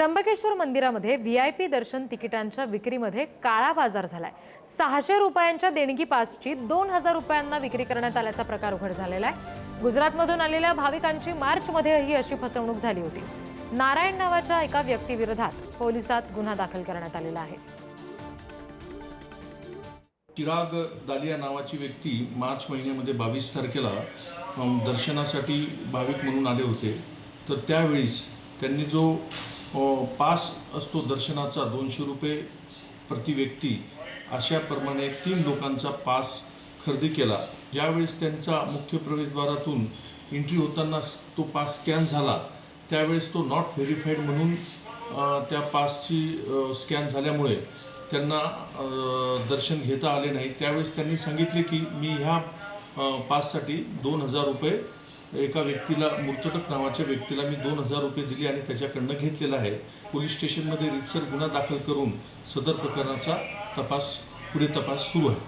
त्र्यंबकेश्वर मंदिरामध्ये व्हीआयपी दर्शन तिकिटांच्या विक्रीमध्ये काळा बाजार झालाय। 600 रुपयांच्या देणगी पासची 2000 रुपयांना विक्री करण्यात आल्याचा प्रकार उघड झालेला आहे। गुजरातमधून आलेल्या भाविकांची मार्चमध्येही अशी फसवणूक झाली होती। नारायण नावाच्या एका व्यक्तीविरोधात पोलिसात गुन्हा दाखल करण्यात आलेला आहे। चिराग दालिया नावाची व्यक्ती मार्च महिन्यामध्ये 22 तारखेला दर्शनासाठी भाविक म्हणून आले होते। तर त्यावेळेस त्यांनी जो पास असतो दर्शनाचा 200 रुपये प्रति व्यक्ती अशा प्रमाणे 3 लोकांचा पास खरेदी केला। ज्यावेळेस त्यांचा मुख्य प्रवेशद्वारातून एंट्री होताना तो पास स्कॅन झाला, त्यावेळेस तो नॉट व्हेरीफाईड म्हणून त्या पासची स्कॅन झाल्यामुळे त्यांना दर्शन घेता आले नाही। त्यावेळेस त्यांनी सांगितले की मी ह्या पाससाठी 2000 रुपये एका व्यक्तीला, मूर्तटक नावाच्या व्यक्तीला मी 2000 रुपये दिले आणि त्याच्याकडनं घेतलेला आहे। पोलीस स्टेशनमध्ये रीतसर गुन्हा दाखल करून सदर प्रकरणाचा पुढे तपास सुरू आहे।